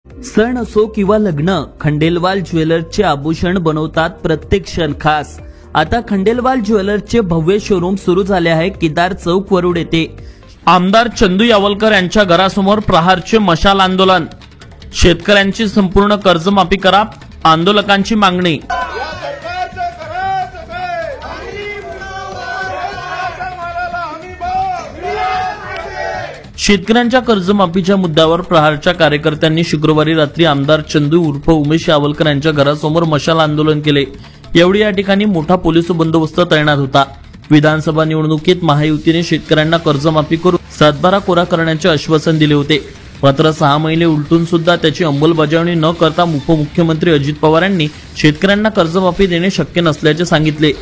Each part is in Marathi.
सण असो किंवा लग्न, खंडेलवाल ज्वेलर्सचे आभूषण बनवतात प्रत्येक क्षण खास। आता खंडेलवाल ज्वेलर्सचे भव्य शोरूम सुरू झाले आहे केदार चौक वरुड येथे। आमदार चंदू यावलकर यांच्या घरासमोर प्रहारचे मशाल आंदोलन। शेतकऱ्यांची संपूर्ण कर्जमाफी करा, आंदोलकांची मागणी। शेतकऱ्यांच्या कर्जमाफीच्या मुद्द्यावर प्रहारच्या कार्यकर्त्यांनी शुक्रवारी रात्री आमदार चंदू उर्फ उमेश यावलकर यांच्या घरासमोर मशाल आंदोलन केले। यावेळी या ठिकाणी मोठा पोलीस बंदोबस्त तैनात होता। विधानसभा निवडणुकीत महायुतीने शेतकऱ्यांना कर्जमाफी करून सातबारा कोरा करण्याचे आश्वासन दिले होते, मात्र 6 महिने उलटून सुद्धा त्याची अंमलबजावणी न करता उपमुख्यमंत्री अजित पवार यांनी शेतकऱ्यांना कर्जमाफी देणे शक्य नसल्याचे सांगितले।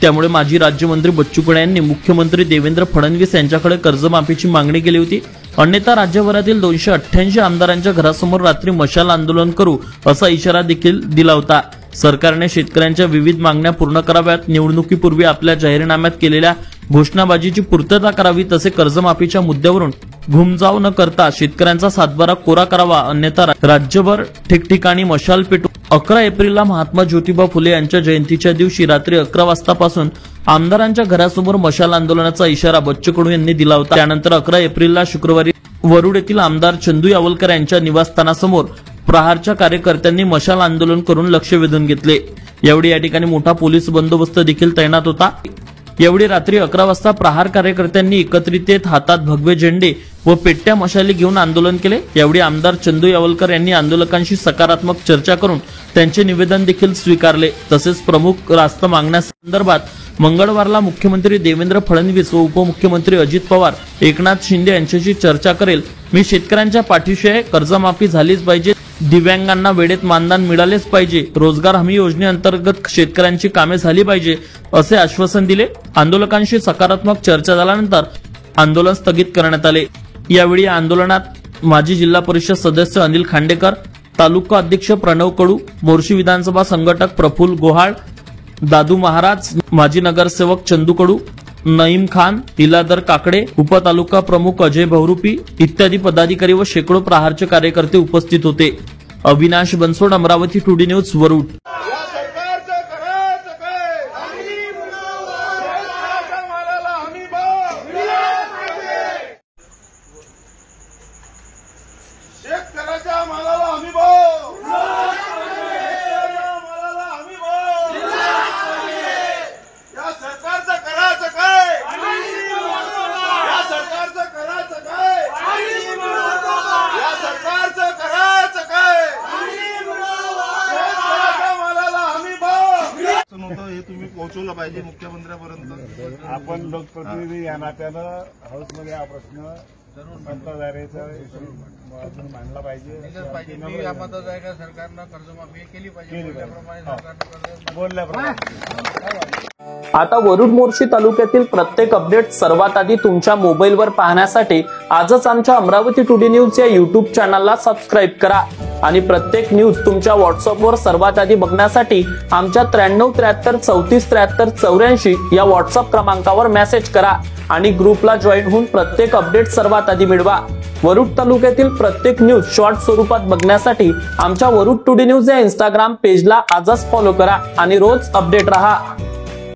त्यामुळे माजी राज्यमंत्री बच्चू कडू यांनी मुख्यमंत्री देवेंद्र फडणवीस यांच्याकडे कर्जमाफीची मागणी केली होती। अन्यथा राज्यभरातील 288 आमदारांच्या घरासमोर रात्री मशाल आंदोलन करू असा इशारा देखील दिला होता। सरकारने शेतकऱ्यांच्या विविध मागण्या पूर्ण कराव्यात, निवडणुकीपूर्वी आपल्या जाहीरनाम्यात केलेल्या घोषणाबाजीची पूर्तता करावी, तसे कर्जमाफीच्या मुद्द्यावरून घुमजाव न करता शेतकऱ्यांचा सातबारा कोरा करावा, अन्यथा राज्यभर ठिकठिकाणी मशाल पेटू। 11 एप्रिलला महात्मा ज्योतिबा फुले यांच्या जयंतीच्या दिवशी रात्री 11 वाजतापासून आमदारांच्या घरासमोर मशाल आंदोलनाचा इशारा बच्चू कडू यांनी दिला होता। त्यानंतर 11 एप्रिलला शुक्रवारी वरुड येथील आमदार चंदू यावलकर यांच्या निवासस्थानासमोर प्रहारच्या कार्यकर्त्यांनी मशाल आंदोलन करून लक्ष वेधून घेतले। यावेळी या ठिकाणी मोठा पोलीस बंदोबस्त देखील तैनात होता। यावेळी रात्री 11 वाजता प्रहार कार्यकर्त्यांनी एकत्रित येत हातात भगवे झेंडे व पेट्या मशाली घेऊन आंदोलन केले। यावेळी आमदार चंदू यावलकर यांनी आंदोलकांशी सकारात्मक चर्चा करून त्यांचे निवेदन देखील स्वीकारले। तसेच प्रमुख रास्त मागण्यासंदर्भात मंगळवारला मुख्यमंत्री देवेंद्र फडणवीस व उपमुख्यमंत्री अजित पवार, एकनाथ शिंदे यांच्याशी चर्चा करेल। मी शेतकऱ्यांच्या पाठीशी आहे, कर्जमाफी झालीच पाहिजे, दिव्यांगांना वेळेत मानधन मिळालेच पाहिजे, रोजगार हमी योजनेअंतर्गत शेतकऱ्यांची कामे झाली पाहिजे असे आश्वासन दिले। आंदोलकांशी सकारात्मक चर्चा झाल्यानंतर आंदोलन स्थगित करण्यात आले। यावेळी या आंदोलनात माजी जिल्हा परिषद सदस्य अनिल खांडेकर, तालुका अध्यक्ष प्रणव कडू, मोर्शी विधानसभा संघटक प्रफुल्ल गोहाळ, दादू महाराज, माजी नगरसेवक चंदू कडू, नईम खान, इलादर काकडे, उपतालुका प्रमुख अजय बहुरूपी इत्यादी पदाधिकारी व शेकडो प्रहारचे कार्यकर्ते उपस्थित होते। Avinash Bansod, Amravati today news, Warud. हे तुम्ही पोहोचवलं पाहिजे मुख्यमंत्र्यांपर्यंत। आपण लोकप्रतिनिधी या नात्यानं हाऊसमध्ये हा प्रश्न मतदाराचा मांडला पाहिजे। सरकारनं कर्जमाफी केली पाहिजे बोलल्याप्रमाणे। आता वरुड मोर्शी तालुक्यातील प्रत्येक अपडेट सर्वात आधी तुमच्या मोबाईलवर पाहण्यासाठी आजच आमच्या अमरावती टुडे न्यूज या युट्यूब चॅनलला सबस्क्राईब करा आणि प्रत्येक न्यूज तुमच्या व्हॉट्सअपवर सर्वात आधी बघण्यासाठी आमच्या 93 73 34 73 84 या व्हॉट्सअप क्रमांकावर मेसेज करा आणि ग्रुपला जॉईन होऊन प्रत्येक अपडेट सर्वात आधी मिळवा। वरुड तालुक्यातील प्रत्येक न्यूज शॉर्ट स्वरूपात बघण्यासाठी आमच्या वरुड टुडे न्यूज या इंस्टाग्राम पेजला आजच फॉलो करा आणि रोज अपडेट रहा।